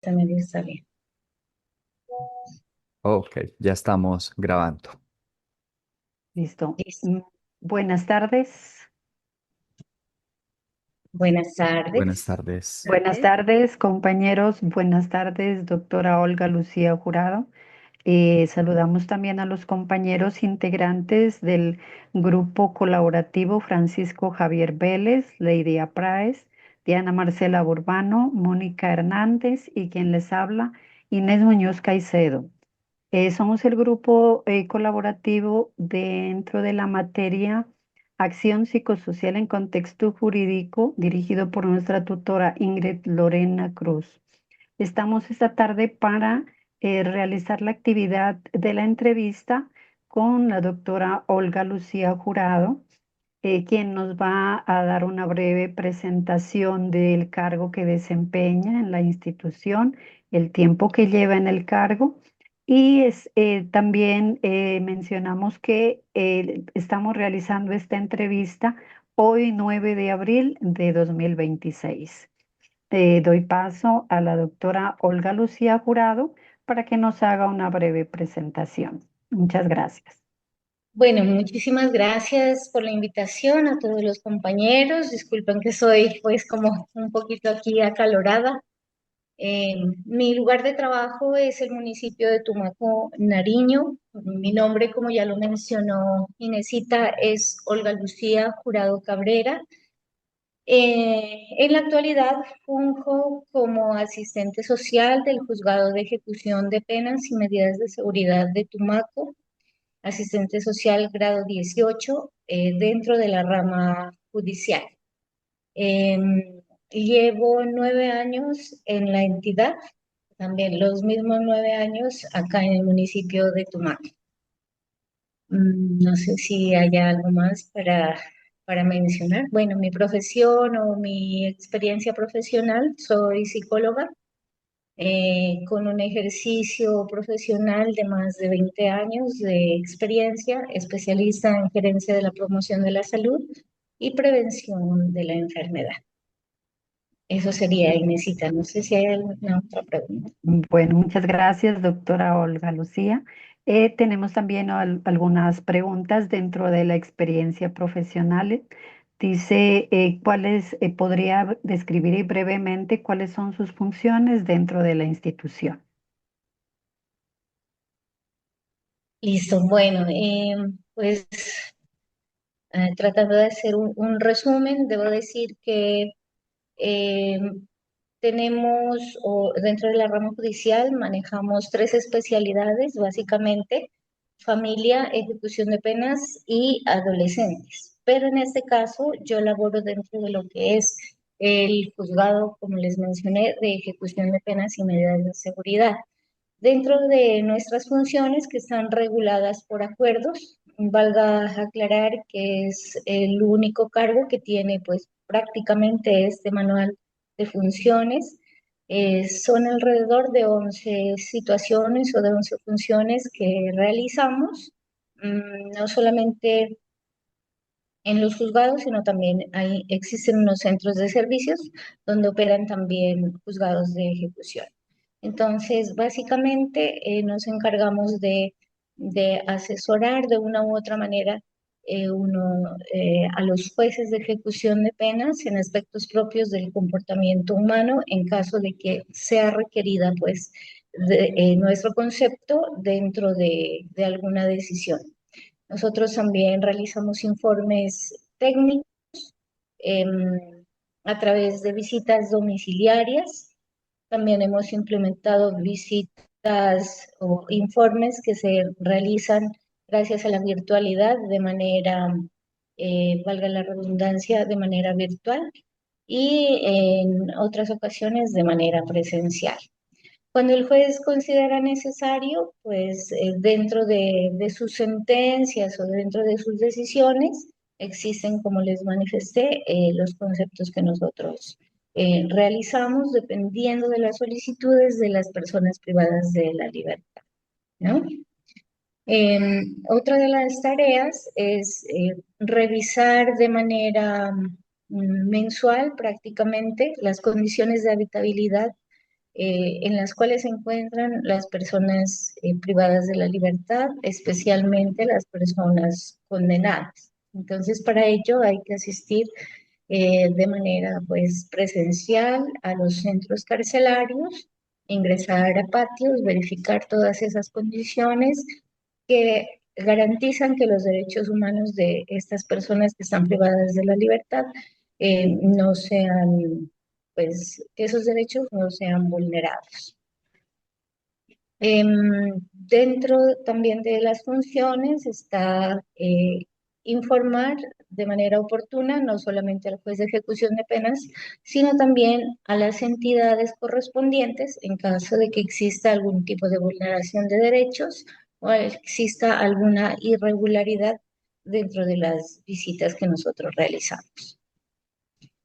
También está bien. Ok, ya estamos grabando. Listo. Listo. Buenas tardes. Buenas Buenas tardes. tardes. Buenas tardes, compañeros. Buenas tardes, doctora Olga Lucía Jurado. Saludamos también a los compañeros integrantes del grupo colaborativo Francisco Javier Vélez, Leidia Praes, Diana Marcela Burbano, Mónica Hernández y quien les habla, Inés Muñoz Caicedo. Somos el grupo colaborativo dentro de la materia Acción Psicosocial en Contexto Jurídico, dirigido por nuestra tutora Ingrid Lorena Cruz. Estamos esta tarde para realizar la actividad de la entrevista con la doctora Olga Lucía Jurado, quien nos va a dar una breve presentación del cargo que desempeña en la institución, el tiempo que lleva en el cargo. También mencionamos que estamos realizando esta entrevista hoy, 9 de abril de 2026. Doy paso a la doctora Olga Lucía Jurado para que nos haga una breve presentación. Muchas gracias. Bueno, muchísimas gracias por la invitación a todos los compañeros. Disculpen que soy pues como un poquito aquí acalorada. Mi lugar de trabajo es el municipio de Tumaco, Nariño. Mi nombre, como ya lo mencionó Inesita, es Olga Lucía Jurado Cabrera. En la actualidad funjo como asistente social del Juzgado de Ejecución de Penas y Medidas de Seguridad de Tumaco, asistente social grado 18 dentro de la rama judicial. Llevo 9 años en la entidad, también los mismos 9 años acá en el municipio de Tumaco. No sé si hay algo más para mencionar. Bueno, mi profesión o mi experiencia profesional, soy psicóloga con un ejercicio profesional de más de 20 años de experiencia, especialista en gerencia de la promoción de la salud y prevención de la enfermedad. Eso sería, Inesita. No sé si hay alguna otra pregunta. Bueno, muchas gracias, doctora Olga Lucía. Tenemos también algunas preguntas dentro de la experiencia profesional. Dice, ¿podría describir brevemente cuáles son sus funciones dentro de la institución? Listo, bueno, pues tratando de hacer un resumen, debo decir que eh, tenemos, o dentro de la rama judicial, manejamos tres especialidades, básicamente, familia, ejecución de penas y adolescentes. Pero en este caso, yo laboro dentro de lo que es el juzgado, como les mencioné, de ejecución de penas y medidas de seguridad. Dentro de nuestras funciones que están reguladas por acuerdos, valga aclarar que es el único cargo que tiene pues prácticamente este manual de funciones. Son alrededor de 11 situaciones o de 11 funciones que realizamos, no solamente en los juzgados, sino también existen unos centros de servicios donde operan también juzgados de ejecución. Entonces, básicamente nos encargamos de asesorar de una u otra manera a los jueces de ejecución de penas en aspectos propios del comportamiento humano en caso de que sea requerida pues nuestro concepto dentro de alguna decisión. Nosotros también realizamos informes técnicos a través de visitas domiciliarias. También hemos implementado visitas o informes que se realizan gracias a la virtualidad de manera, valga la redundancia, de manera virtual y en otras ocasiones de manera presencial. Cuando el juez considera necesario, pues dentro de sus sentencias o dentro de sus decisiones, existen, como les manifesté, los conceptos que nosotros realizamos dependiendo de las solicitudes de las personas privadas de la libertad, ¿no? Otra de las tareas es revisar de manera mensual prácticamente las condiciones de habitabilidad en las cuales se encuentran las personas privadas de la libertad, especialmente las personas condenadas. Entonces, para ello hay que asistir de manera pues presencial a los centros carcelarios, ingresar a patios, verificar todas esas condiciones que garantizan que los derechos humanos de estas personas que están privadas de la libertad no sean, pues, que esos derechos no sean vulnerados. Dentro también de las funciones está informar de manera oportuna no solamente al juez de ejecución de penas, sino también a las entidades correspondientes en caso de que exista algún tipo de vulneración de derechos o exista alguna irregularidad dentro de las visitas que nosotros realizamos.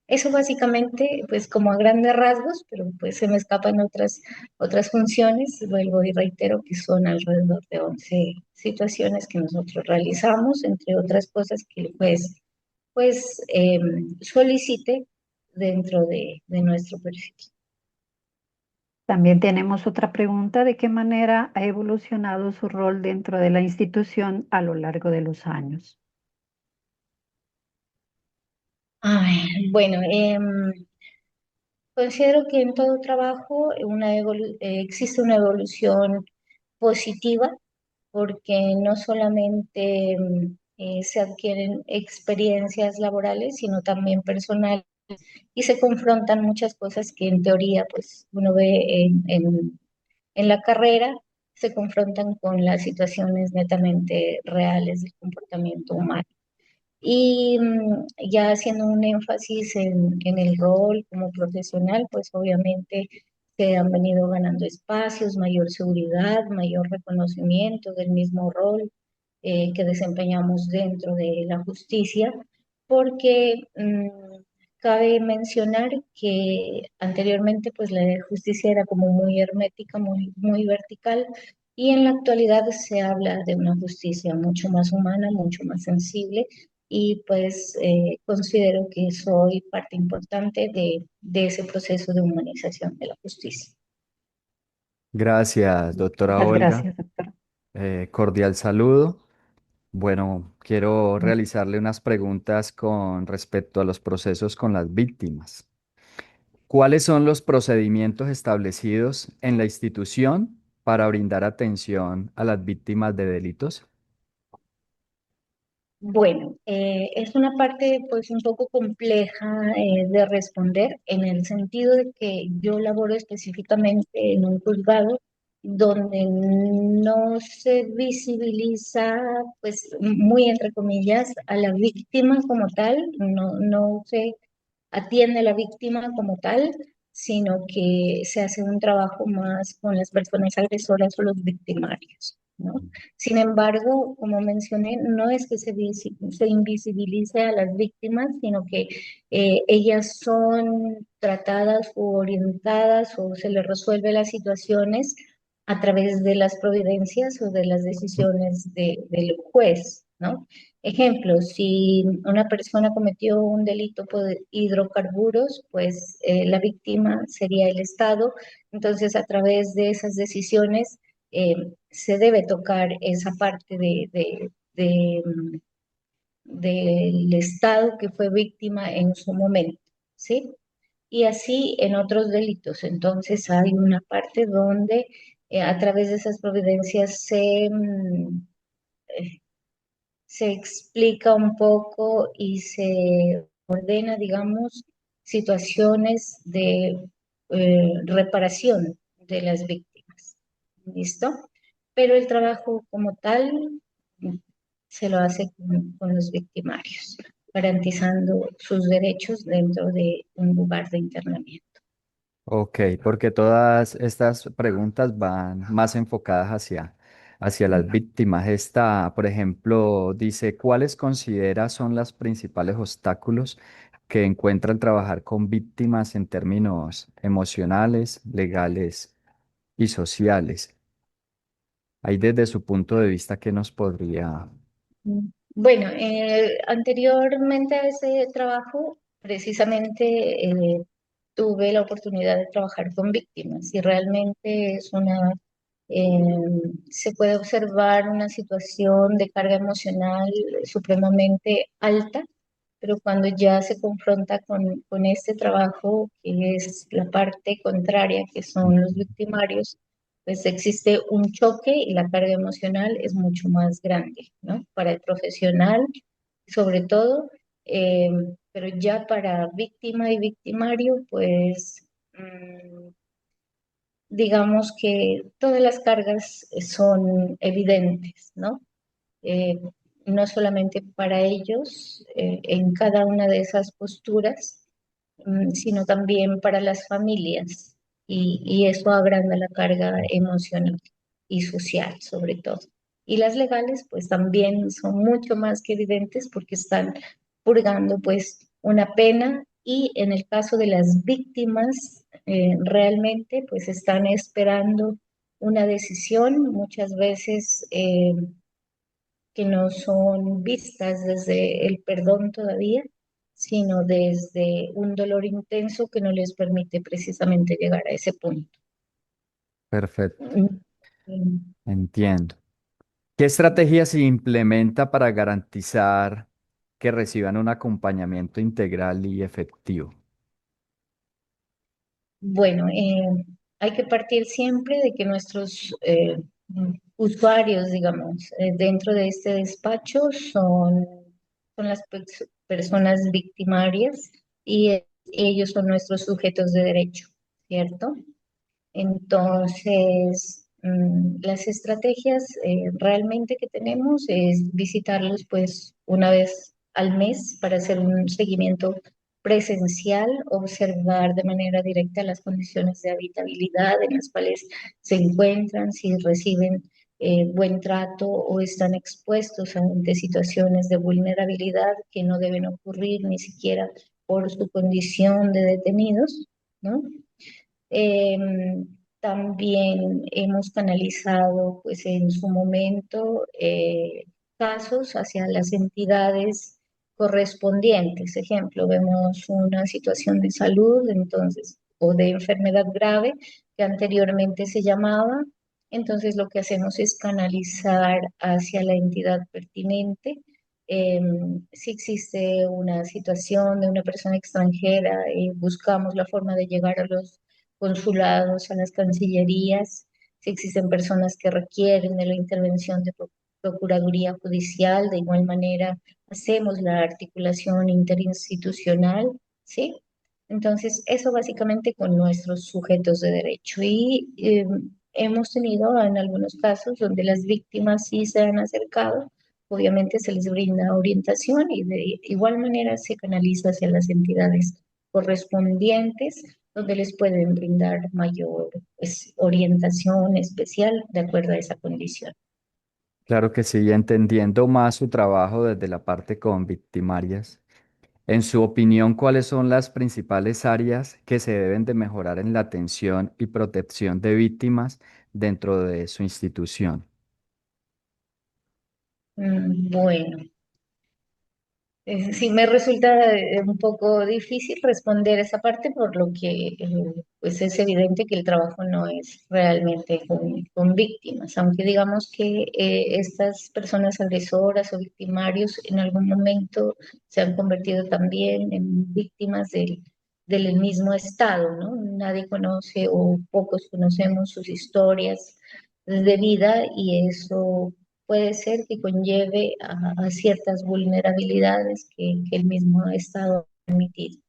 Eso básicamente, pues como a grandes rasgos, pero pues se me escapan otras funciones, vuelvo y reitero que son alrededor de 11 situaciones que nosotros realizamos, entre otras cosas que el juez pues solicite dentro de nuestro perfil. También tenemos otra pregunta: ¿de qué manera ha evolucionado su rol dentro de la institución a lo largo de los años? Bueno, considero que en todo trabajo existe una evolución positiva porque no solamente se adquieren experiencias laborales, sino también personales y se confrontan muchas cosas que en teoría pues uno ve en la carrera, se confrontan con las situaciones netamente reales del comportamiento humano. Y ya haciendo un énfasis en el rol como profesional, pues obviamente se han venido ganando espacios, mayor seguridad, mayor reconocimiento del mismo rol que desempeñamos dentro de la justicia, porque cabe mencionar que anteriormente pues la justicia era como muy hermética, muy vertical, y en la actualidad se habla de una justicia mucho más humana, mucho más sensible y pues considero que soy parte importante de ese proceso de humanización de la justicia. Gracias, doctora Muchas Olga. gracias, doctora. Cordial saludo. Bueno, quiero realizarle unas preguntas con respecto a los procesos con las víctimas. ¿Cuáles son los procedimientos establecidos en la institución para brindar atención a las víctimas de delitos? Bueno, es una parte pues un poco compleja de responder en el sentido de que yo laboro específicamente en un juzgado donde no se visibiliza pues muy entre comillas a la víctima como tal, no se atiende a la víctima como tal, sino que se hace un trabajo más con las personas agresoras o los victimarios, ¿no? Sin embargo, como mencioné, no es que se invisibilice a las víctimas, sino que ellas son tratadas o orientadas o se les resuelve las situaciones a través de las providencias o de las decisiones del juez, ¿no? Ejemplo, si una persona cometió un delito por hidrocarburos, pues la víctima sería el Estado. Entonces, a través de esas decisiones eh, se debe tocar esa parte del Estado que fue víctima en su momento, ¿sí? Y así en otros delitos. Entonces, hay una parte donde a través de esas providencias se explica un poco y se ordena, digamos, situaciones de reparación de las víctimas. ¿Listo? Pero el trabajo como tal se lo hace con los victimarios, garantizando sus derechos dentro de un lugar de internamiento. Ok, porque todas estas preguntas van más enfocadas hacia las víctimas. Esta, por ejemplo, dice, ¿cuáles considera son los principales obstáculos que encuentra al trabajar con víctimas en términos emocionales, legales y sociales? Ahí desde su punto de vista, ¿qué nos podría... Bueno, anteriormente a ese trabajo, precisamente tuve la oportunidad de trabajar con víctimas y realmente es una, eh, se puede observar una situación de carga emocional supremamente alta, pero cuando ya se confronta con este trabajo, que es la parte contraria, que son los victimarios, pues existe un choque y la carga emocional es mucho más grande, ¿no? Para el profesional, sobre todo, eh, pero ya para víctima y victimario, pues digamos que todas las cargas son evidentes, ¿no? eh, no solamente para ellos en cada una de esas posturas, sino también para las familias. Y eso agranda la carga emocional y social, sobre todo. Y las legales, pues también son mucho más que evidentes porque están purgando, pues, una pena y en el caso de las víctimas, realmente, pues, están esperando una decisión, muchas veces que no son vistas desde el perdón todavía, sino desde un dolor intenso que no les permite precisamente llegar a ese punto. Perfecto, Mm, mm. entiendo. ¿Qué estrategia se implementa para garantizar que reciban un acompañamiento integral y efectivo? Bueno, hay que partir siempre de que nuestros usuarios, digamos, dentro de este despacho son las personas victimarias y ellos son nuestros sujetos de derecho, ¿cierto? Entonces, las estrategias realmente que tenemos es visitarlos pues una vez al mes para hacer un seguimiento presencial, observar de manera directa las condiciones de habitabilidad en las cuales se encuentran, si reciben buen trato o están expuestos ante situaciones de vulnerabilidad que no deben ocurrir ni siquiera por su condición de detenidos, ¿no? También hemos canalizado, pues, en su momento casos hacia las entidades correspondientes. Ejemplo, vemos una situación de salud, entonces, o de enfermedad grave que anteriormente se llamaba. Entonces, lo que hacemos es canalizar hacia la entidad pertinente. Si existe una situación de una persona extranjera, buscamos la forma de llegar a los consulados, a las cancillerías, si existen personas que requieren de la intervención de Procuraduría Judicial, de igual manera hacemos la articulación interinstitucional, ¿sí? Entonces, eso básicamente con nuestros sujetos de derecho. Y hemos tenido en algunos casos donde las víctimas sí se han acercado, obviamente se les brinda orientación y de igual manera se canaliza hacia las entidades correspondientes donde les pueden brindar mayor pues, orientación especial de acuerdo a esa condición. Claro que sí, entendiendo más su trabajo desde la parte con victimarias. En su opinión, ¿cuáles son las principales áreas que se deben de mejorar en la atención y protección de víctimas dentro de su institución? Bueno, sí me resulta un poco difícil responder esa parte por lo que pues es evidente que el trabajo no es realmente con víctimas, aunque digamos que estas personas agresoras o victimarios en algún momento se han convertido también en víctimas del mismo Estado, ¿no? Nadie conoce o pocos conocemos sus historias de vida y eso puede ser que conlleve a ciertas vulnerabilidades que el mismo Estado ha permitido.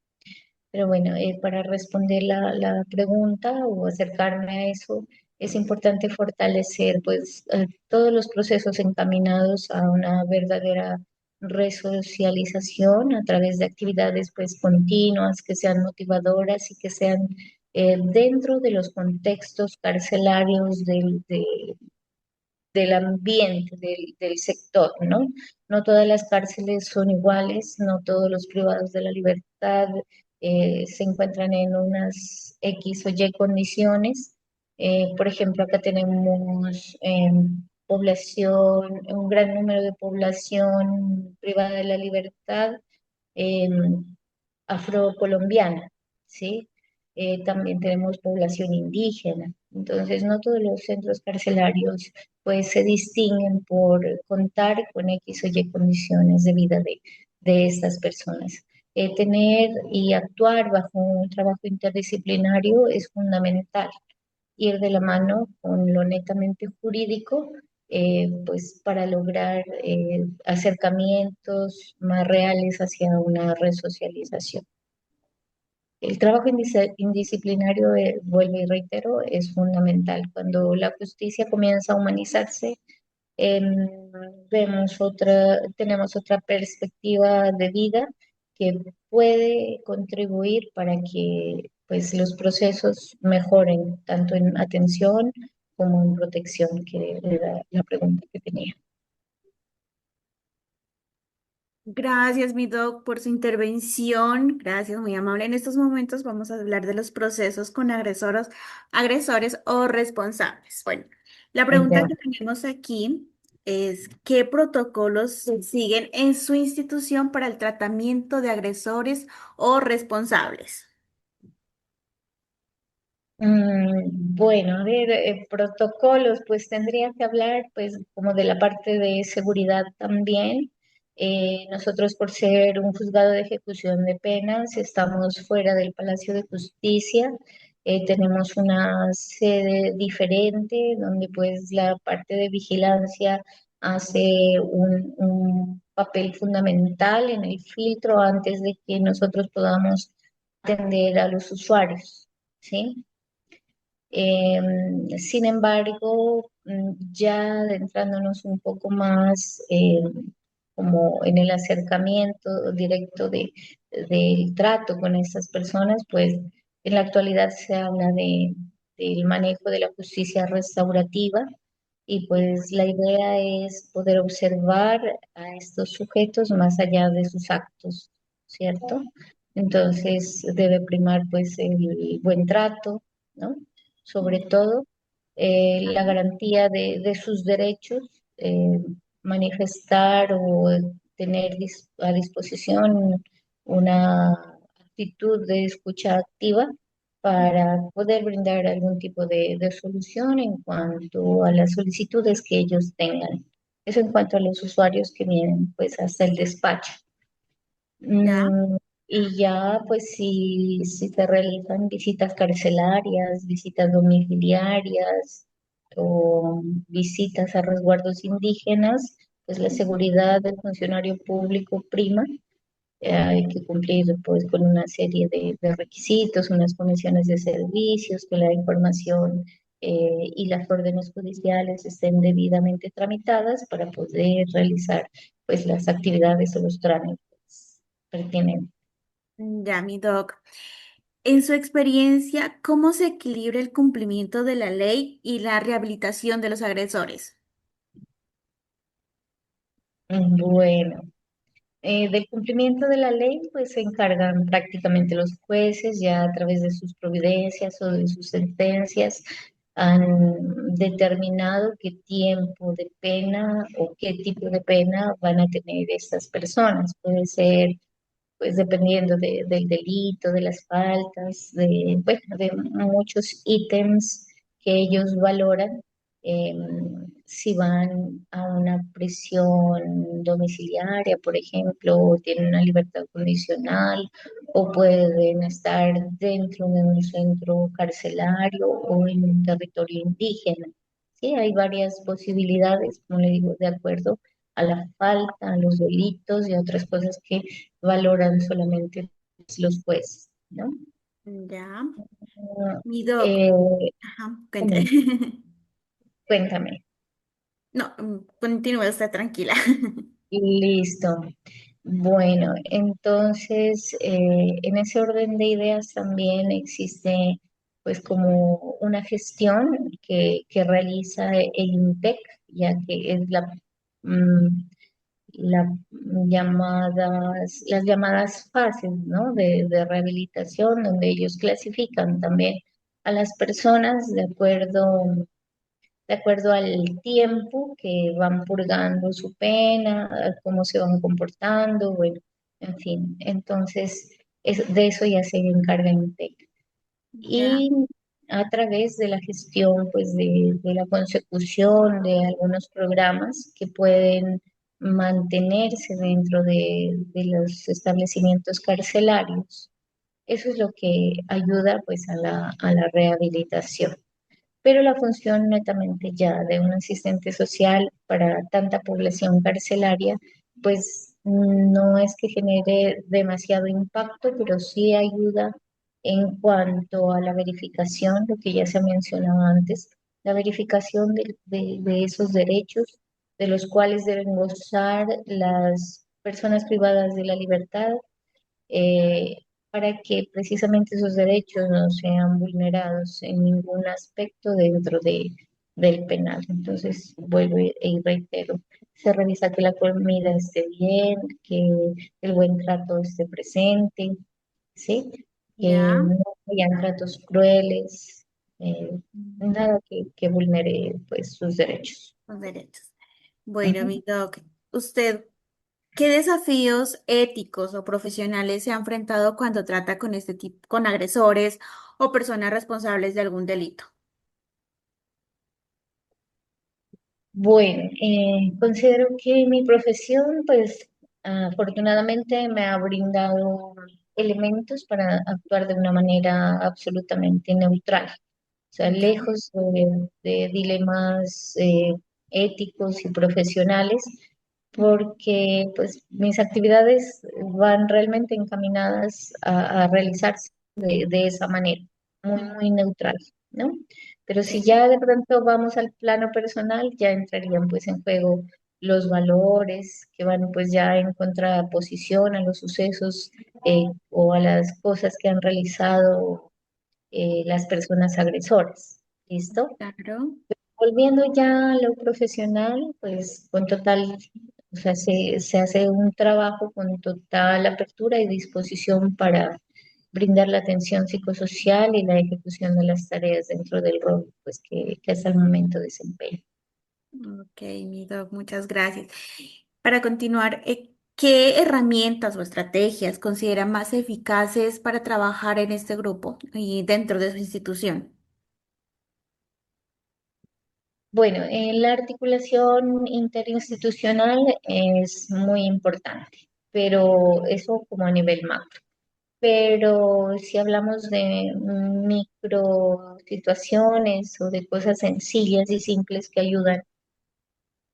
Pero bueno, para responder la pregunta o acercarme a eso, es importante fortalecer pues todos los procesos encaminados a una verdadera resocialización a través de actividades pues continuas, que sean motivadoras y que sean dentro de los contextos carcelarios del ambiente, del sector, ¿no? No todas las cárceles son iguales, no todos los privados de la libertad se encuentran en unas X o Y condiciones. Por ejemplo, acá tenemos población, un gran número de población privada de la libertad eh, afrocolombiana, ¿sí? también tenemos población indígena. Entonces, no todos los centros carcelarios pues se distinguen por contar con X o Y condiciones de vida de estas personas. Tener y actuar bajo un trabajo interdisciplinario es fundamental, ir de la mano con lo netamente jurídico, pues para lograr acercamientos más reales hacia una resocialización. El trabajo indisciplinario, vuelvo y reitero, es fundamental. Cuando la justicia comienza a humanizarse, em, tenemos otra perspectiva de vida que puede contribuir para que pues, los procesos mejoren, tanto en atención como en protección, que era la pregunta que tenía. Gracias, mi doc, por su intervención. Gracias, muy amable. En estos momentos vamos a hablar de los procesos con agresores o responsables. Bueno, la pregunta Ya. que tenemos aquí es, ¿qué protocolos se siguen en su institución para el tratamiento de agresores o responsables? Bueno, a ver, protocolos, pues tendría que hablar pues como de la parte de seguridad también. Nosotros por ser un juzgado de ejecución de penas, estamos fuera del Palacio de Justicia. Tenemos una sede diferente donde pues la parte de vigilancia hace un papel fundamental en el filtro antes de que nosotros podamos atender a los usuarios, ¿sí? Sin embargo, ya adentrándonos un poco más como en el acercamiento directo del trato con estas personas, pues en la actualidad se habla del manejo de la justicia restaurativa y pues la idea es poder observar a estos sujetos más allá de sus actos, ¿cierto? Entonces debe primar pues el buen trato, ¿no? Sobre todo la garantía de sus derechos, eh, manifestar o tener a disposición una actitud de escucha activa para poder brindar algún tipo de solución en cuanto a las solicitudes que ellos tengan. Eso en cuanto a los usuarios que vienen pues hasta el despacho. ¿Ya? Mm, y ya, pues si se realizan visitas carcelarias, visitas domiciliarias o visitas a resguardos indígenas, pues la seguridad del funcionario público prima. Hay que cumplir pues con una serie de requisitos, unas comisiones de servicios, que la información y las órdenes judiciales estén debidamente tramitadas para poder realizar pues las actividades o los trámites pertinentes. Ya, mi doc. En su experiencia, ¿cómo se equilibra el cumplimiento de la ley y la rehabilitación de los agresores? Bueno, del cumplimiento de la ley, pues se encargan prácticamente los jueces, ya a través de sus providencias o de sus sentencias, han determinado qué tiempo de pena o qué tipo de pena van a tener estas personas. Puede ser pues dependiendo del delito, de las faltas, bueno, de muchos ítems que ellos valoran, eh, si van a una prisión domiciliaria, por ejemplo, o tienen una libertad condicional, o pueden estar dentro de un centro carcelario o en un territorio indígena. Sí, hay varias posibilidades, como le digo, de acuerdo a la falta, a los delitos y a otras cosas que valoran solamente los jueces, ¿no? Ya, Ah, mi doc. eh, Ajá, cuente. Dime, cuéntame. No, continúe usted tranquila. Listo. Bueno, entonces, en ese orden de ideas también existe pues como una gestión que realiza el INPEC, ya que es mm, las llamadas fases, ¿no? de rehabilitación, donde ellos clasifican también a las personas de acuerdo al tiempo que van purgando su pena, a cómo se van comportando, bueno, en fin. Entonces, de eso ya se encarga INTEC. Ya, y a través de la gestión, pues, de la consecución de algunos programas que pueden mantenerse dentro de los establecimientos carcelarios. Eso es lo que ayuda, pues, a la rehabilitación. Pero la función netamente ya de un asistente social para tanta población carcelaria, pues no es que genere demasiado impacto, pero sí ayuda en cuanto a la verificación, lo que ya se mencionaba antes, la verificación de esos derechos de los cuales deben gozar las personas privadas de la libertad, eh, para que precisamente esos derechos no sean vulnerados en ningún aspecto dentro del penal. Entonces, vuelvo y reitero, se revisa que la comida esté bien, que el buen trato esté presente, ¿sí? Que ya. no hayan tratos crueles, eh, nada que vulnere, pues, sus derechos. Los derechos. Bueno, Ujú. mi doc, ¿usted qué desafíos éticos o profesionales se ha enfrentado cuando trata con este tipo, con agresores o personas responsables de algún delito? Bueno, considero que mi profesión, pues, afortunadamente me ha brindado elementos para actuar de una manera absolutamente neutral. O sea, Ya, lejos de dilemas éticos y profesionales, porque pues mis actividades van realmente encaminadas a realizarse de esa manera, muy, mm, muy neutral, ¿no? Pero si ok, ya de pronto vamos al plano personal, ya entrarían pues en juego los valores que van pues ya en contraposición a los sucesos o a las cosas que han realizado las personas agresoras. ¿Listo? claro. Volviendo ya a lo profesional, pues con total, o sea, se hace un trabajo con total apertura y disposición para brindar la atención psicosocial y la ejecución de las tareas dentro del rol, pues que hasta el momento desempeño. Ok, mi doc, muchas gracias. Para continuar, ¿qué herramientas o estrategias considera más eficaces para trabajar en este grupo y dentro de su institución? Bueno, la articulación interinstitucional es muy importante, pero eso como a nivel macro. Pero si hablamos de micro situaciones o de cosas sencillas y simples que ayudan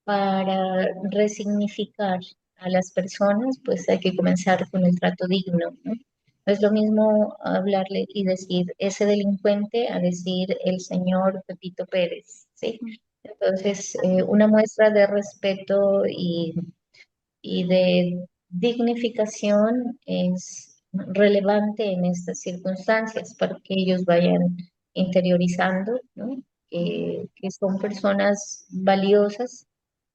para resignificar a las personas, pues hay que comenzar con el trato digno, ¿no? No es lo mismo hablarle y decir ese delincuente a decir el señor Pepito Pérez, ¿sí? Entonces, una muestra de respeto y de dignificación es relevante en estas circunstancias para que ellos vayan interiorizando, ¿no? Que son personas valiosas,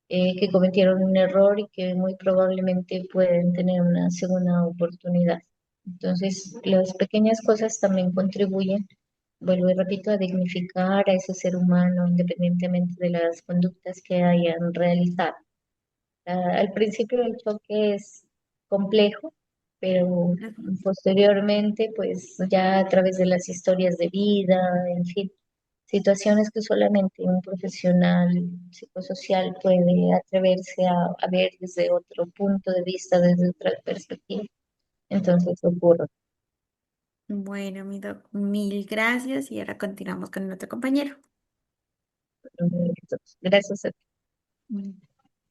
que cometieron un error y que muy probablemente pueden tener una segunda oportunidad. Entonces, las pequeñas cosas también contribuyen, vuelvo y repito, a dignificar a ese ser humano independientemente de las conductas que hayan realizado. Al principio el choque es complejo, pero posteriormente, pues ya a través de las historias de vida, en fin, situaciones que solamente un profesional psicosocial puede atreverse a ver desde otro punto de vista, desde otra perspectiva. Entonces ocurre. Bueno, mi doc, mil gracias y ahora continuamos con nuestro compañero. Gracias a ti.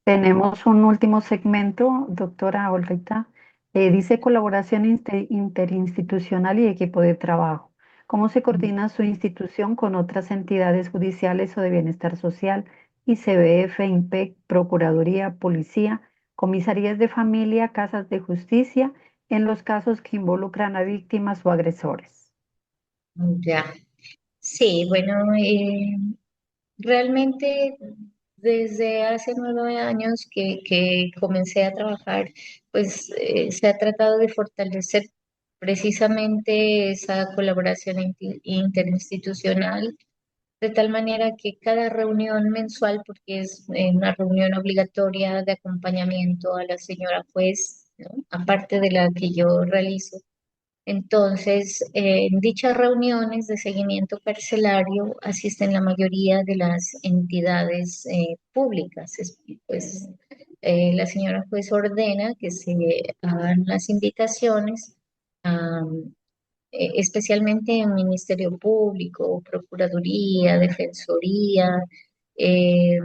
Tenemos un último segmento, doctora Olrita. Dice colaboración interinstitucional y equipo de trabajo. ¿Cómo se coordina su institución con otras entidades judiciales o de bienestar social? ICBF, IMPEC, Procuraduría, Policía, comisarías de familia, casas de justicia, en los casos que involucran a víctimas o agresores. Ya. Sí, bueno, realmente desde hace 9 años que comencé a trabajar, pues se ha tratado de fortalecer precisamente esa colaboración interinstitucional, de tal manera que cada reunión mensual, porque es una reunión obligatoria de acompañamiento a la señora juez, ¿no? Aparte de la que yo realizo, Entonces, en dichas reuniones de seguimiento carcelario asisten la mayoría de las entidades públicas. Pues la señora juez ordena que se hagan las invitaciones, a, especialmente en Ministerio Público, Procuraduría, Defensoría, eh,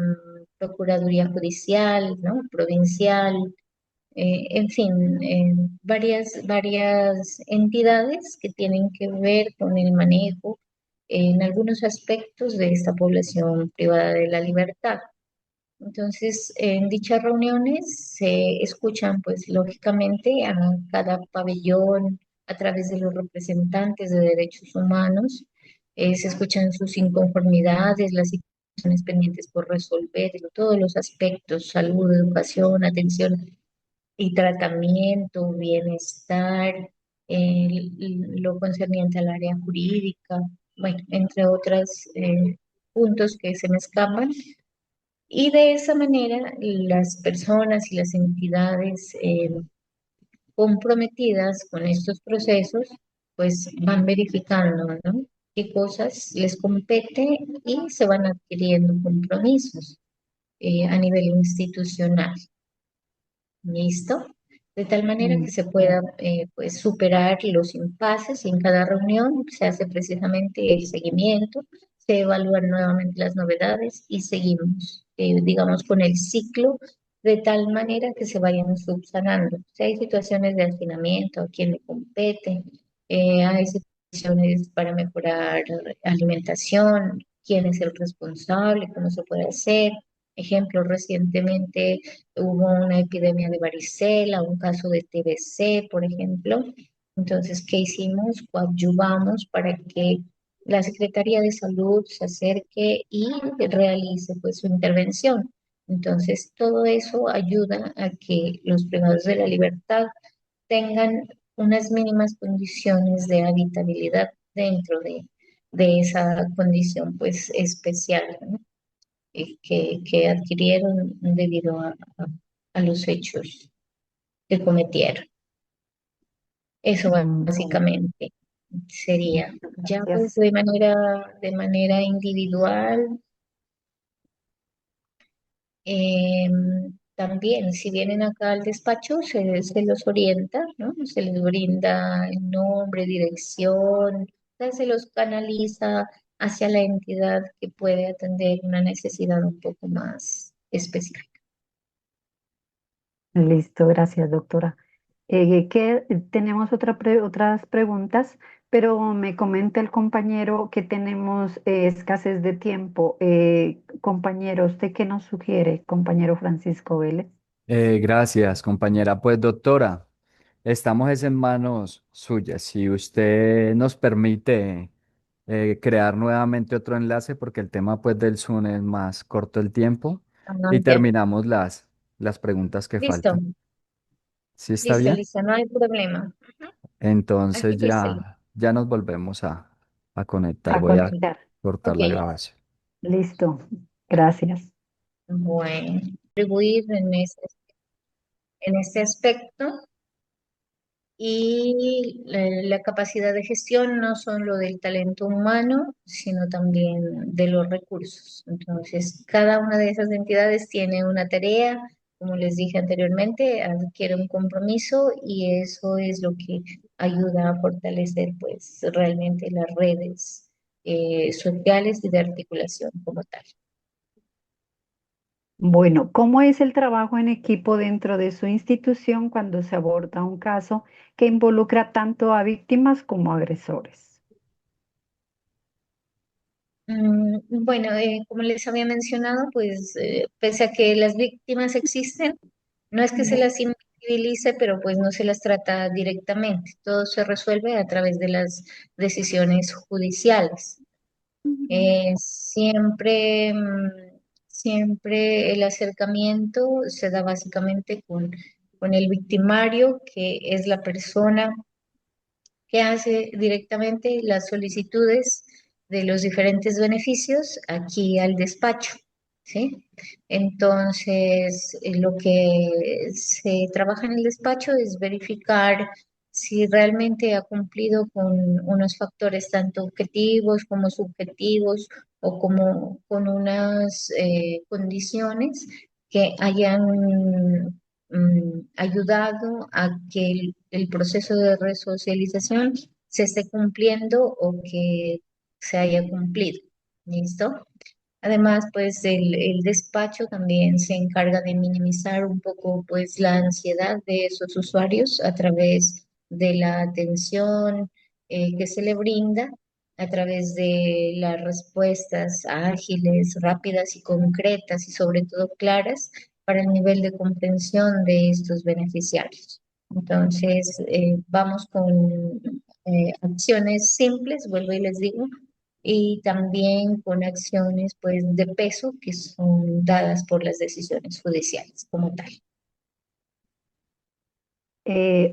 Procuraduría Judicial, ¿no? Provincial, en fin, varias entidades que tienen que ver con el manejo en algunos aspectos de esta población privada de la libertad. Entonces, en dichas reuniones se escuchan, pues, lógicamente a cada pabellón a través de los representantes de derechos humanos, se escuchan sus inconformidades, las situaciones pendientes por resolver, todos los aspectos, salud, educación, atención y tratamiento, bienestar, lo concerniente al área jurídica, bueno, entre otros puntos que se me escapan. Y de esa manera, las personas y las entidades comprometidas con estos procesos, pues van verificando, ¿no? Qué cosas les compete y se van adquiriendo compromisos a nivel institucional. ¿Listo? De tal manera que Mm, se pueda pues superar los impases y en cada reunión se hace precisamente el seguimiento, se evalúan nuevamente las novedades y seguimos, digamos, con el ciclo de tal manera que se vayan subsanando. Si hay situaciones de hacinamiento, a quién le compete, hay situaciones para mejorar alimentación, quién es el responsable, cómo se puede hacer. Ejemplo, recientemente hubo una epidemia de varicela, un caso de TBC, por ejemplo. Entonces, ¿qué hicimos? Coadyuvamos para que la Secretaría de Salud se acerque y realice pues su intervención. Entonces, todo eso ayuda a que los privados de la libertad tengan unas mínimas condiciones de habitabilidad dentro de esa condición pues especial, ¿no? Que adquirieron debido a los hechos que cometieron. Eso Bueno, básicamente sería. muchas Ya pues gracias. de manera individual, eh, también si vienen acá al despacho se los orienta, ¿no? Se les brinda el nombre, dirección, o sea, se los canaliza hacia la entidad que puede atender una necesidad un poco más específica. Listo, gracias, doctora. Tenemos otras preguntas, pero me comenta el compañero que tenemos escasez de tiempo. Compañero, ¿usted qué nos sugiere, compañero Francisco Vélez? Gracias, compañera. Pues, doctora, estamos es en manos suyas. Si usted nos permite crear nuevamente otro enlace, porque el tema pues del Zoom es más corto el tiempo, Ah, y ya. terminamos las preguntas que Listo, faltan. ¿Sí está listo, bien? listo, no hay problema. Entonces Aquí estoy. ya nos volvemos a conectar. A Voy a conectar. cortar Ok, la grabación. Listo, gracias. bueno, contribuir en este aspecto y la capacidad de gestión no solo del talento humano, sino también de los recursos. Entonces, cada una de esas entidades tiene una tarea, como les dije anteriormente, adquiere un compromiso y eso es lo que ayuda a fortalecer pues realmente las redes sociales y de articulación como tal. Bueno, ¿cómo es el trabajo en equipo dentro de su institución cuando se aborda un caso que involucra tanto a víctimas como a agresores? Bueno, como les había mencionado, pues pese a que las víctimas existen, no es que se las invisibilice, pero pues no se las trata directamente. Todo se resuelve a través de las decisiones judiciales. Siempre el acercamiento se da básicamente con el victimario, que es la persona que hace directamente las solicitudes de los diferentes beneficios aquí al despacho, ¿sí? Entonces, lo que se trabaja en el despacho es verificar si realmente ha cumplido con unos factores tanto objetivos como subjetivos o como con unas condiciones que hayan ayudado a que el proceso de resocialización se esté cumpliendo o que se haya cumplido. ¿Listo? Además, pues el despacho también se encarga de minimizar un poco pues la ansiedad de esos usuarios a través de la atención que se le brinda, a través de las respuestas ágiles, rápidas y concretas y sobre todo claras para el nivel de comprensión de estos beneficiarios. Entonces, vamos con acciones simples, vuelvo y les digo, y también con acciones pues de peso que son dadas por las decisiones judiciales como tal.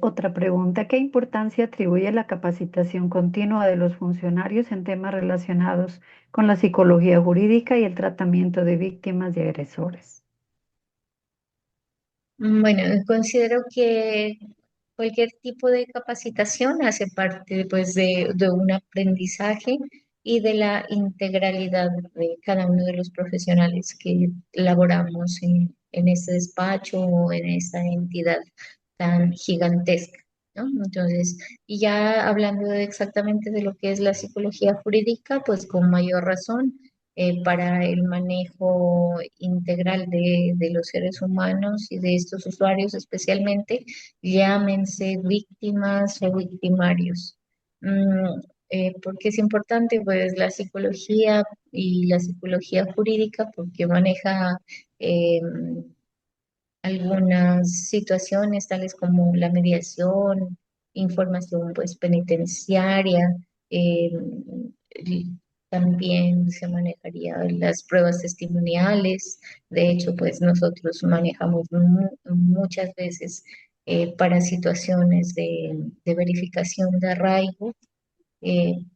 Otra pregunta, ¿qué importancia atribuye la capacitación continua de los funcionarios en temas relacionados con la psicología jurídica y el tratamiento de víctimas y agresores? Bueno, considero que cualquier tipo de capacitación hace parte pues de un aprendizaje y de la integralidad de cada uno de los profesionales que laboramos en este despacho o en esta entidad tan gigantesca, ¿no? Entonces, y ya hablando exactamente de lo que es la psicología jurídica, pues con mayor razón para el manejo integral de los seres humanos y de estos usuarios especialmente, llámense víctimas o victimarios. Mm, ¿Por qué es importante? Pues la psicología y la psicología jurídica, porque maneja eh, algunas situaciones tales como la mediación, información pues penitenciaria, eh, y también se manejaría las pruebas testimoniales. De hecho, pues nosotros manejamos muchas veces para situaciones de verificación de arraigo,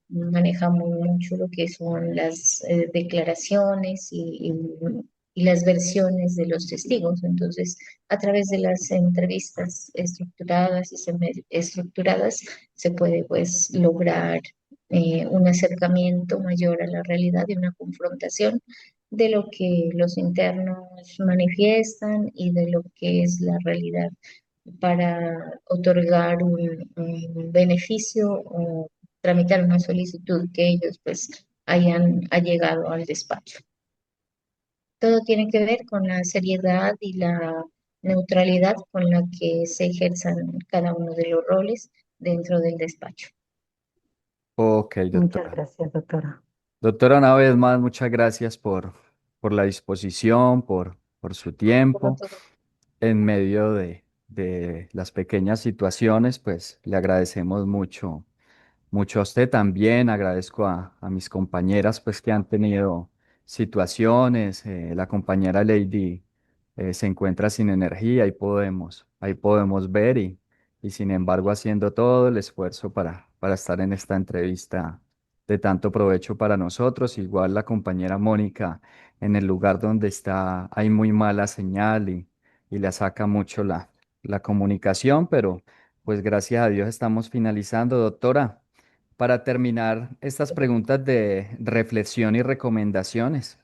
manejamos mucho lo que son las declaraciones y las versiones de los testigos. Entonces, a través de las entrevistas estructuradas y estructuradas se puede pues lograr un acercamiento mayor a la realidad y una confrontación de lo que los internos manifiestan y de lo que es la realidad para otorgar un beneficio o tramitar una solicitud que ellos pues hayan allegado al despacho. Todo tiene que ver con la seriedad y la neutralidad con la que se ejerzan cada uno de los roles dentro del despacho. Ok, Muchas doctora. gracias, doctora. Doctora, una vez más, muchas gracias por la disposición, por su Como tiempo. todo. En medio de las pequeñas situaciones, pues le agradecemos mucho, mucho a usted también. Agradezco a mis compañeras, pues que han tenido situaciones. La compañera Lady se encuentra sin energía, ahí podemos ver y sin embargo haciendo todo el esfuerzo para estar en esta entrevista de tanto provecho para nosotros. Igual la compañera Mónica, en el lugar donde está hay muy mala señal y le saca mucho la comunicación, pero pues gracias a Dios estamos finalizando, doctora. Para terminar estas preguntas de reflexión y recomendaciones,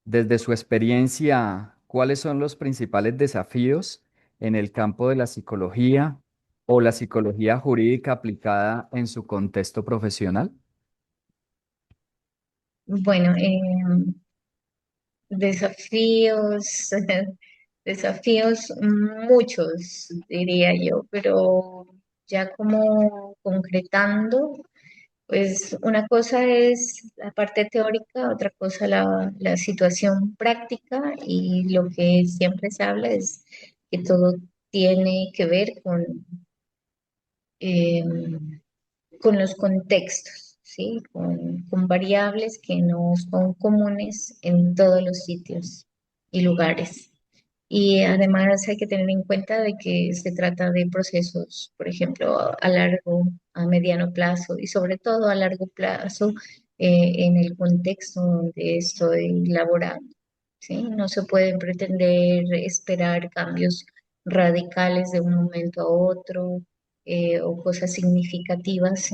desde su experiencia, ¿cuáles son los principales desafíos en el campo de la psicología o la psicología jurídica aplicada en su contexto profesional? Bueno, desafíos, desafíos muchos, diría yo, pero ya como concretando. Pues una cosa es la parte teórica, otra cosa la situación práctica y lo que siempre se habla es que todo tiene que ver eh, con los contextos, ¿sí? Con variables que no son comunes en todos los sitios y lugares. Y además hay que tener en cuenta de que se trata de procesos, por ejemplo, a largo, a mediano plazo y sobre todo a largo plazo en el contexto donde estoy laborando, ¿sí? No se pueden pretender esperar cambios radicales de un momento a otro o cosas significativas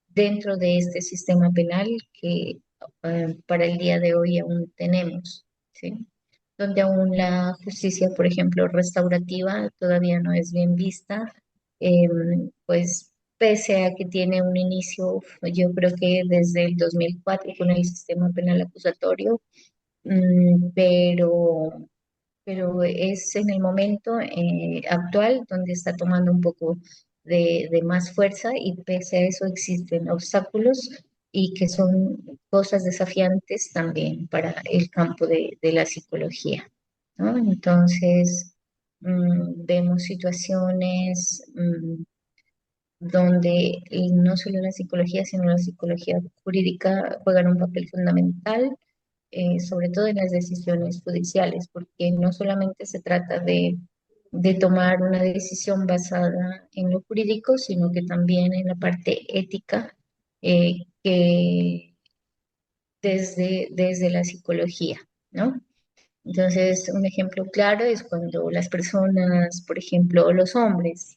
dentro de este sistema penal que para el día de hoy aún tenemos, ¿sí? Donde aún la justicia, por ejemplo, restaurativa todavía no es bien vista, pues pese a que tiene un inicio, yo creo que desde el 2004 con el sistema penal acusatorio, pero es en el momento actual donde está tomando un poco de más fuerza y pese a eso existen obstáculos y que son cosas desafiantes también para el campo de la psicología, ¿no? Entonces, vemos situaciones donde no solo la psicología, sino la psicología jurídica juegan un papel fundamental, sobre todo en las decisiones judiciales, porque no solamente se trata de tomar una decisión basada en lo jurídico, sino que también en la parte ética, que desde la psicología, ¿no? Entonces, un ejemplo claro es cuando las personas, por ejemplo, los hombres,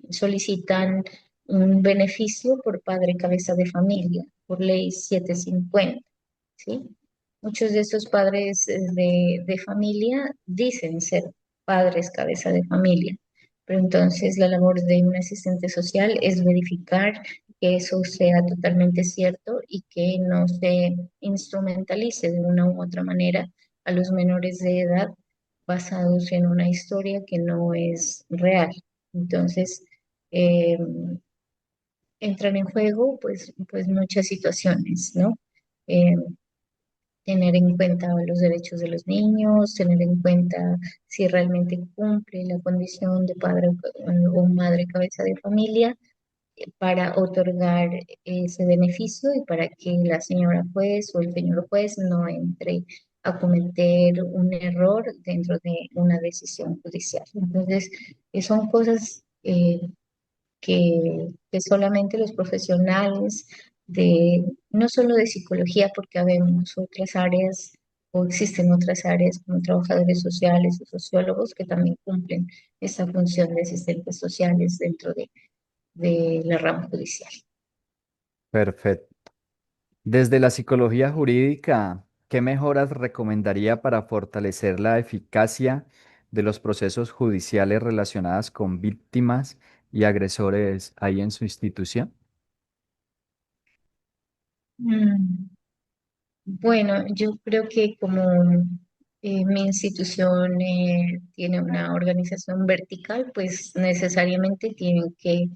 solicitan un beneficio por padre cabeza de familia, por ley 750, ¿sí? Muchos de estos padres de familia dicen ser padres cabeza de familia, pero entonces la labor de un asistente social es verificar que eso sea totalmente cierto y que no se instrumentalice de una u otra manera a los menores de edad basados en una historia que no es real. Entonces, eh, entran en juego pues muchas situaciones, ¿no? Eh, Tener en cuenta los derechos de los niños, tener en cuenta si realmente cumple la condición de padre o madre cabeza de familia para otorgar ese beneficio y para que la señora juez o el señor juez no entre a cometer un error dentro de una decisión judicial. Entonces, son cosas que solamente los profesionales no solo de psicología, porque habemos otras áreas o existen otras áreas como trabajadores sociales o sociólogos que también cumplen esa función de asistentes sociales dentro de la rama judicial. Perfecto. Desde la psicología jurídica, ¿qué mejoras recomendaría para fortalecer la eficacia de los procesos judiciales relacionadas con víctimas y agresores ahí en su institución? Mm, Bueno, yo creo que como mi institución tiene una organización vertical, pues necesariamente tienen que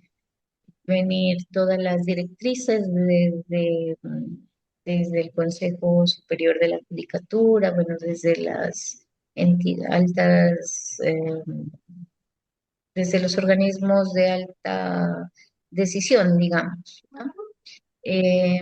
venir todas las directrices desde el Consejo Superior de la Judicatura, bueno, desde las altas, desde los organismos de alta decisión, digamos, ¿no? eh,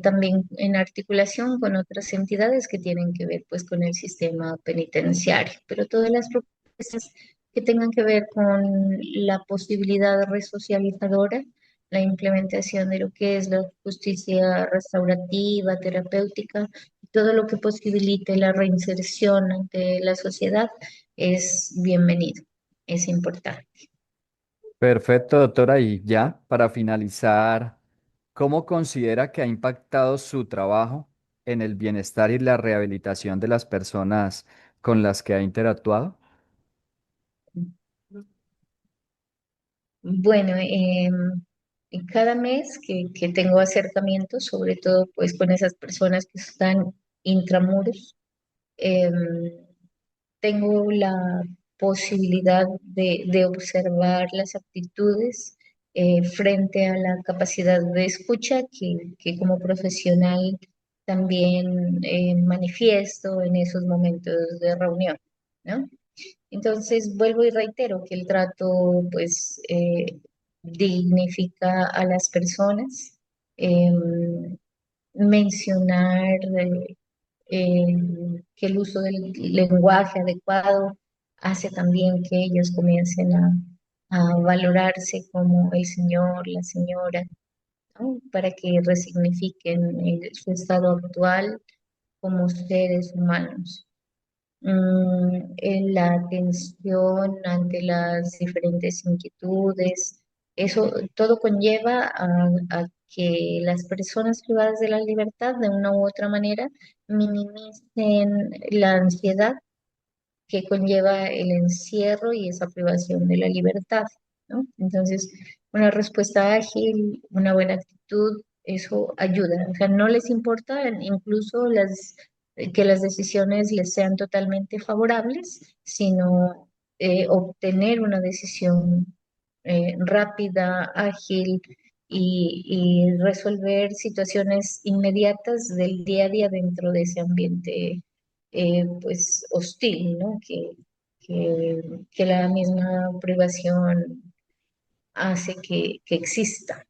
También en articulación con otras entidades que tienen que ver pues con el sistema penitenciario, pero todas las propuestas que tengan que ver con la posibilidad resocializadora, la implementación de lo que es la justicia restaurativa, terapéutica, todo lo que posibilite la reinserción ante la sociedad es bienvenido, es importante. Perfecto, doctora. Y ya, para finalizar, ¿cómo considera que ha impactado su trabajo en el bienestar y la rehabilitación de las personas con las que ha interactuado? Bueno, cada mes que tengo acercamientos, sobre todo pues con esas personas que están intramuros, em, tengo la posibilidad de observar las actitudes frente a la capacidad de escucha que como profesional también manifiesto en esos momentos de reunión, ¿no? Entonces, vuelvo y reitero que el trato, pues, dignifica a las personas. Mencionar que el uso del lenguaje adecuado hace también que ellos comiencen a valorarse como el señor, la señora, ¿no? Para que resignifiquen su estado actual como seres humanos. la atención ante las diferentes inquietudes. Eso todo conlleva a que las personas privadas de la libertad, de una u otra manera, minimicen la ansiedad que conlleva el encierro y esa privación de la libertad, ¿no? Entonces, una respuesta ágil, una buena actitud, eso ayuda. O sea, no les importa incluso que las decisiones les sean totalmente favorables, sino obtener una decisión rápida, ágil y resolver situaciones inmediatas del día a día dentro de ese ambiente pues hostil, ¿no? Que la misma privación hace que exista.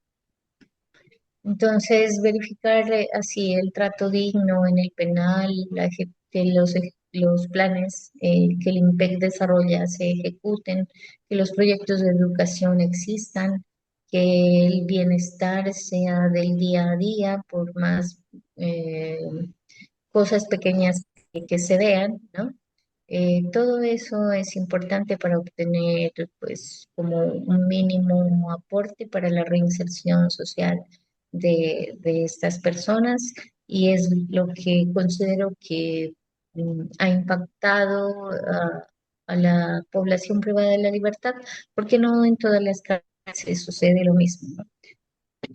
Entonces, verificar así el trato digno en el penal, que los planes que el IMPEC desarrolla se ejecuten, que los proyectos de educación existan, que el bienestar sea del día a día, por más eh, cosas pequeñas que se vean, ¿no? Todo eso es importante para obtener, pues, como un mínimo aporte para la reinserción social de estas personas y es lo que considero que ha impactado a la población privada de la libertad, porque no en todas las cárceles sucede lo mismo,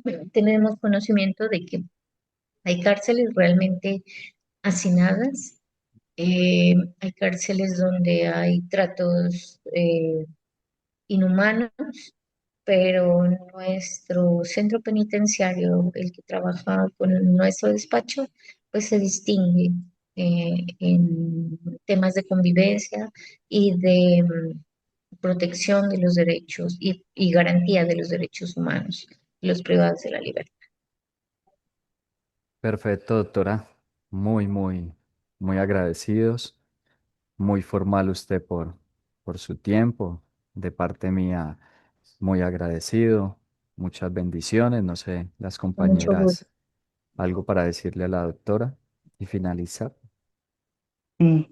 ¿no? Tenemos conocimiento de que hay cárceles realmente hacinadas, hay cárceles donde hay tratos inhumanos, pero nuestro centro penitenciario, el que trabaja con nuestro despacho, pues se distingue en temas de convivencia y de protección de los derechos y garantía de los derechos humanos, los privados de la libertad. Perfecto, doctora. Muy, muy, muy agradecidos. Muy formal usted por su tiempo. De parte mía, muy agradecido. Muchas bendiciones. No sé, las Con mucho gusto. compañeras, algo para decirle a la doctora y finalizar. Sí.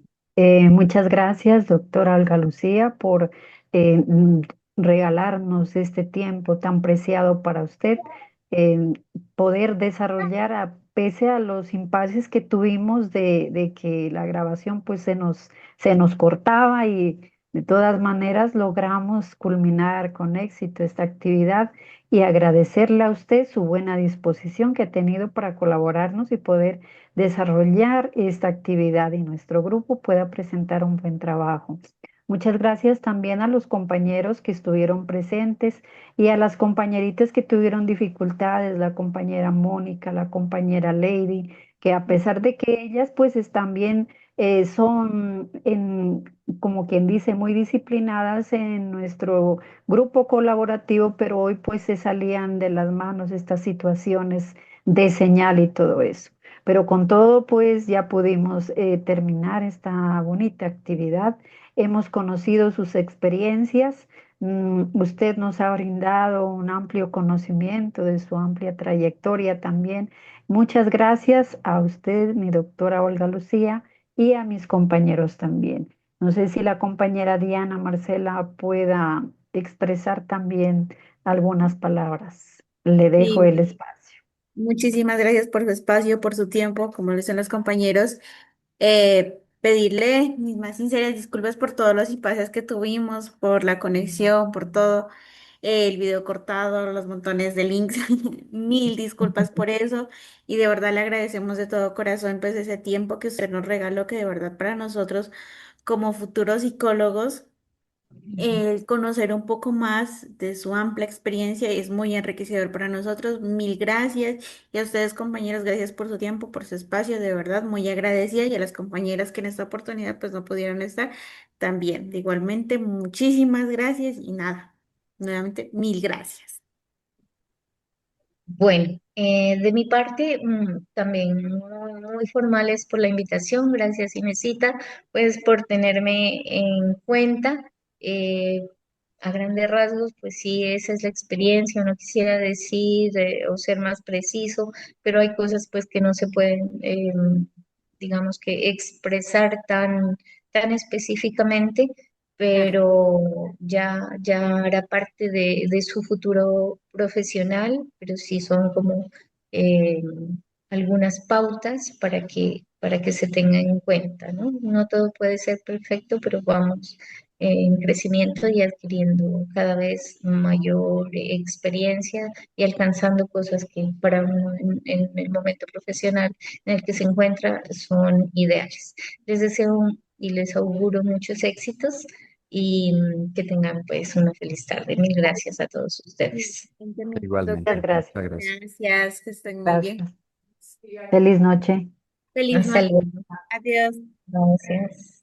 Muchas gracias, doctora Olga Lucía, por eh, mm, regalarnos este tiempo tan preciado para usted, eh, poder desarrollar, pese a los impases que tuvimos de que la grabación pues se nos cortaba y de todas maneras logramos culminar con éxito esta actividad y agradecerle a usted su buena disposición que ha tenido para colaborarnos y poder desarrollar esta actividad y nuestro grupo pueda presentar un buen trabajo. Muchas gracias también a los compañeros que estuvieron presentes y a las compañeritas que tuvieron dificultades, la compañera Mónica, la compañera Lady, que a pesar de que ellas pues están bien, son como quien dice, muy disciplinadas en nuestro grupo colaborativo, pero hoy pues se salían de las manos estas situaciones de señal y todo eso. Pero con todo, pues ya pudimos terminar esta bonita actividad. Hemos conocido sus experiencias. Usted nos ha brindado un amplio conocimiento de su amplia trayectoria también. Muchas gracias a usted, mi doctora Olga Lucía, y a mis compañeros también. No sé si la compañera Diana Marcela pueda expresar también algunas palabras. Le dejo el Sí, espacio. muchísimas gracias por su espacio, por su tiempo, como lo dicen los compañeros. Pedirle mis más sinceras disculpas por todos los impases que tuvimos, por la conexión, por todo, el video cortado, los montones de links. Mil disculpas por eso y de verdad le agradecemos de todo corazón pues ese tiempo que usted nos regaló, que de verdad para nosotros como futuros psicólogos el conocer un poco más de su amplia experiencia es muy enriquecedor para nosotros. Mil gracias. Y a ustedes, compañeros, gracias por su tiempo, por su espacio, de verdad, muy agradecida. Y a las compañeras que en esta oportunidad pues no pudieron estar, también. De igualmente, muchísimas gracias y nada, nuevamente, mil gracias. Bueno, de mi parte, también muy formales por la invitación. Gracias, Inesita, pues por tenerme en cuenta. Eh, a grandes rasgos, pues sí, esa es la experiencia. Uno quisiera decir o ser más preciso, pero hay cosas pues que no se pueden, digamos que expresar tan tan específicamente, pero ya hará parte de su futuro profesional, pero sí son como eh, algunas pautas para que se tenga en cuenta, ¿no? No todo puede ser perfecto, pero vamos en crecimiento y adquiriendo cada vez mayor experiencia y alcanzando cosas que para uno en el momento profesional en el que se encuentra son ideales. Les deseo y les auguro muchos éxitos y que tengan pues una feliz tarde. Mil gracias a todos ustedes. Igualmente, mi Muchas Igualmente, doctora. gracias. muchas gracias. Gracias, que estén muy bien. Gracias. Feliz noche. Feliz Hasta noche. luego. Adiós. Gracias.